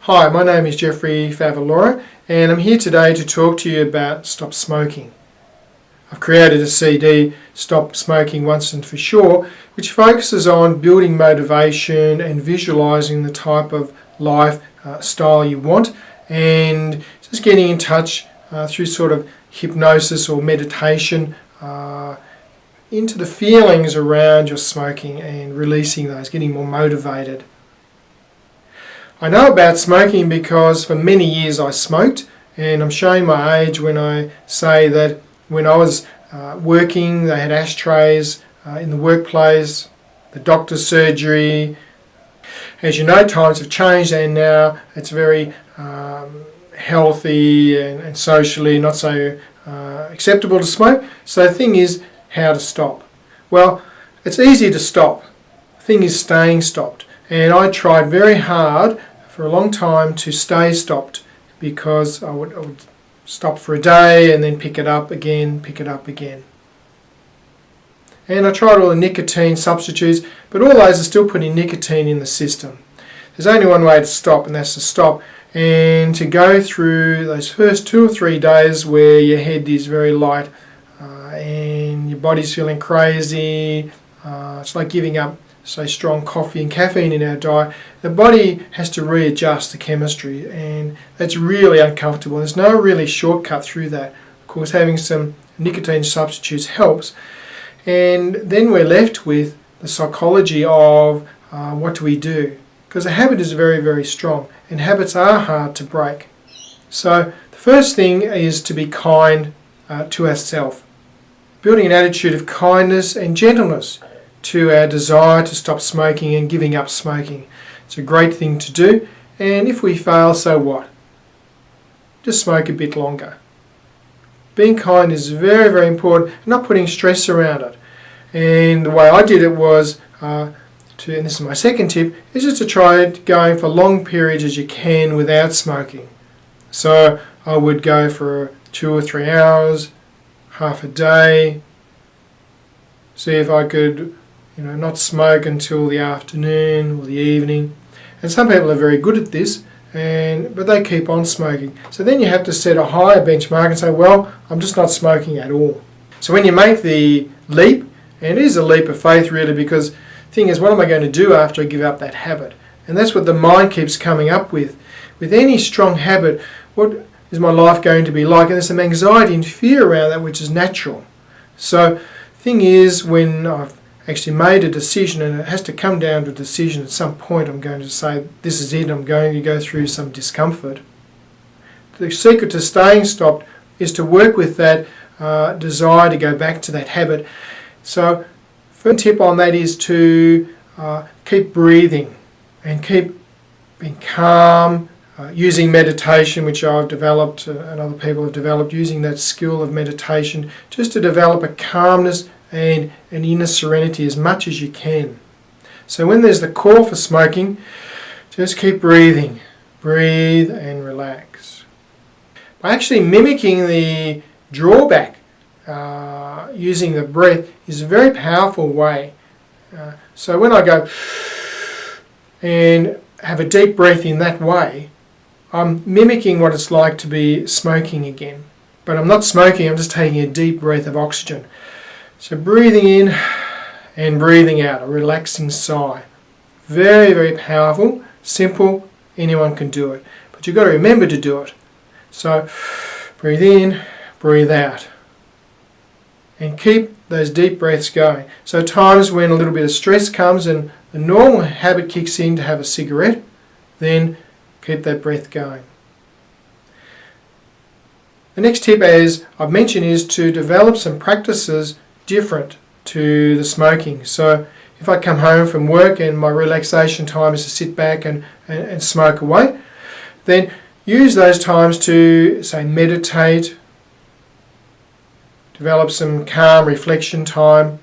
Hi, my name is G Favaloro and I'm here today to talk to you about stop smoking. I've created a CD, Stop Smoking Once and For Sure, which focuses on building motivation and visualising the type of life style you want, and just getting in touch through sort of hypnosis or meditation into the feelings around your smoking and releasing those, getting more motivated. I know about smoking because for many years I smoked, and I'm showing my age when I say that when I was working they had ashtrays in the workplace, the doctor's surgery. As you know, times have changed and now it's very healthy and socially not so acceptable to smoke. So the thing is how to stop. Well, it's easy to stop. The thing is staying stopped. And I tried very hard for a long time to stay stopped, because I would stop for a day and then pick it up again. And I tried all the nicotine substitutes, but all those are still putting nicotine in the system. There's only one way to stop, and that's to stop and to go through those first 2 or 3 days where your head is very light and your body's feeling crazy. It's like giving up, say, strong coffee and caffeine in our diet. The body has to readjust the chemistry, and that's really uncomfortable. There's no really shortcut through that. Of course, having some nicotine substitutes helps, and then we're left with the psychology of what do we do? Because a habit is very, very strong, and habits are hard to break. So the first thing is to be kind to ourselves, building an attitude of kindness and gentleness to our desire to stop smoking and giving up smoking. It's a great thing to do, and if we fail, so what? Just smoke a bit longer. Being kind is very, very important, not putting stress around it. And the way I did it was, and this is my second tip, is just to try going for long periods as you can without smoking. So I would go for 2 or 3 hours, half a day, see if I could not smoke until the afternoon or the evening. And some people are very good at this, but they keep on smoking. So then you have to set a higher benchmark and say, well, I'm just not smoking at all. So when you make the leap, and it is a leap of faith really, because the thing is, what am I going to do after I give up that habit? And that's what the mind keeps coming up with. With any strong habit, what is my life going to be like? And there's some anxiety and fear around that, which is natural. So the thing is, when I've actually made a decision, and it has to come down to a decision at some point, I'm going to say, this is it, I'm going to go through some discomfort. The secret to staying stopped is to work with that desire to go back to that habit. So first tip on that is to keep breathing and keep being calm, using meditation, which I've developed and other people have developed, using that skill of meditation just to develop a calmness and an inner serenity as much as you can. So when there's the call for smoking, just keep breathing. Breathe and relax. By actually mimicking the drawback, using the breath is a very powerful way. So when I go and have a deep breath in that way, I'm mimicking what it's like to be smoking again. But I'm not smoking, I'm just taking a deep breath of oxygen. So breathing in and breathing out, a relaxing sigh. Very, very powerful, simple, anyone can do it. But you've got to remember to do it. So breathe in, breathe out. And keep those deep breaths going. So times when a little bit of stress comes and the normal habit kicks in to have a cigarette, then keep that breath going. The next tip, as I've mentioned, is to develop some practices different to the smoking. So if I come home from work and my relaxation time is to sit back and smoke away, then use those times to, say, meditate, develop some calm reflection time.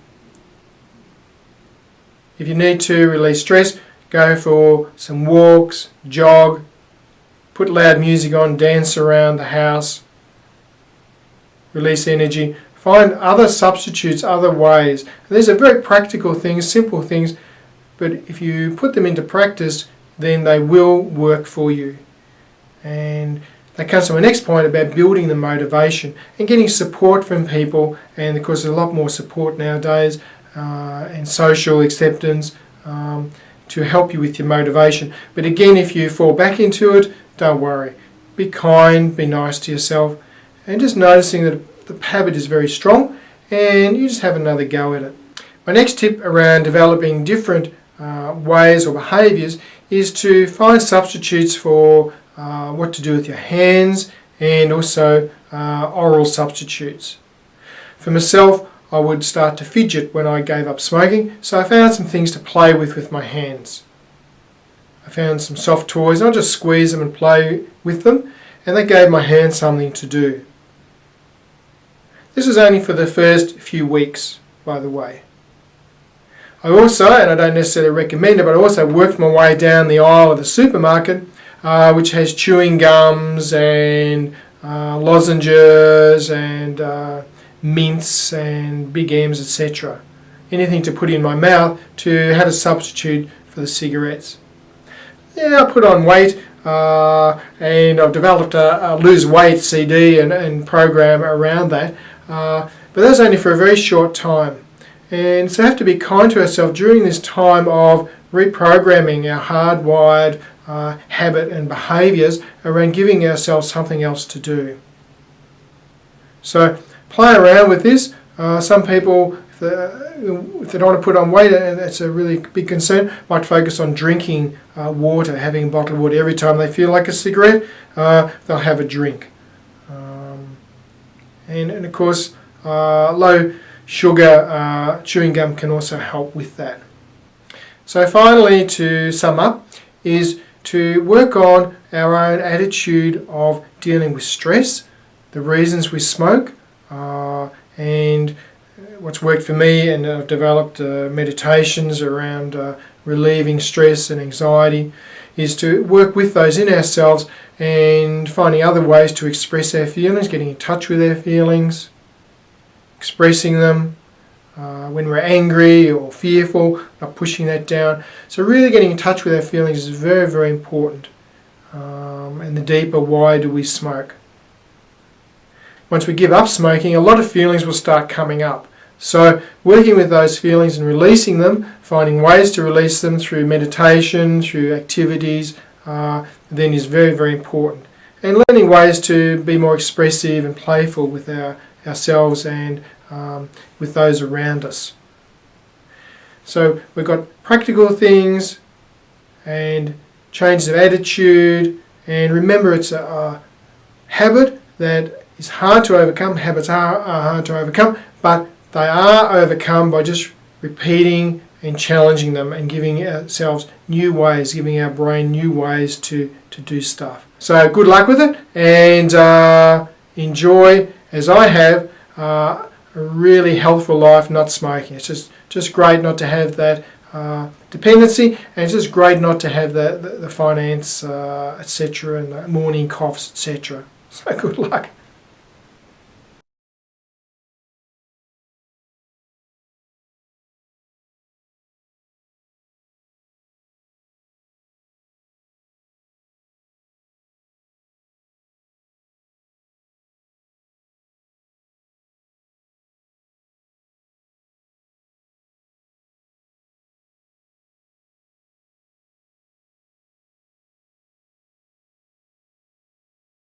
If you need to release stress, go for some walks, jog, put loud music on, dance around the house, release energy. Find other substitutes, other ways. And these are very practical things, simple things, but if you put them into practice, then they will work for you. And that comes to my next point about building the motivation and getting support from people. And of course there's a lot more support nowadays and social acceptance to help you with your motivation. But again, if you fall back into it, don't worry. Be kind, be nice to yourself, and just noticing that the habit is very strong and you just have another go at it. My next tip around developing different ways or behaviours is to find substitutes for what to do with your hands, and also oral substitutes. For myself, I would start to fidget when I gave up smoking, so I found some things to play with my hands. I found some soft toys, and I'll just squeeze them and play with them, and that gave my hands something to do. This was only for the first few weeks, by the way. I also, and I don't necessarily recommend it, but I also worked my way down the aisle of the supermarket, which has chewing gums and lozenges and mints and Big M's, etc. Anything to put in my mouth to have a substitute for the cigarettes. Yeah, I put on weight and I've developed a lose weight CD and program around that, but that's only for a very short time. And so we have to be kind to ourselves during this time of reprogramming our hardwired habit and behaviours around giving ourselves something else to do. So play around with this. Some people, if they don't want to put on weight, and that's a really big concern, might focus on drinking water, having a bottle of water. Every time they feel like a cigarette, they'll have a drink. And of course, low sugar chewing gum can also help with that. So finally, to sum up, is to work on our own attitude of dealing with stress, the reasons we smoke, and what's worked for me, and I've developed meditations around relieving stress and anxiety, is to work with those in ourselves and finding other ways to express our feelings, getting in touch with our feelings, expressing them when we're angry or fearful, not pushing that down. So really getting in touch with our feelings is very, very important. And the deeper, why do we smoke? Once we give up smoking, a lot of feelings will start coming up. So working with those feelings and releasing them, finding ways to release them through meditation, through activities, then is very, very important. And learning ways to be more expressive and playful with ourselves and with those around us. So we've got practical things and changes of attitude, and remember it's a habit that is hard to overcome. Habits are hard to overcome, but they are overcome by just repeating and challenging them and giving ourselves new ways, giving our brain new ways to do stuff. So good luck with it, and enjoy, as I have, a really healthful life not smoking. It's just great not to have that dependency, and it's just great not to have the finance, etc., and the morning coughs, etc. So good luck.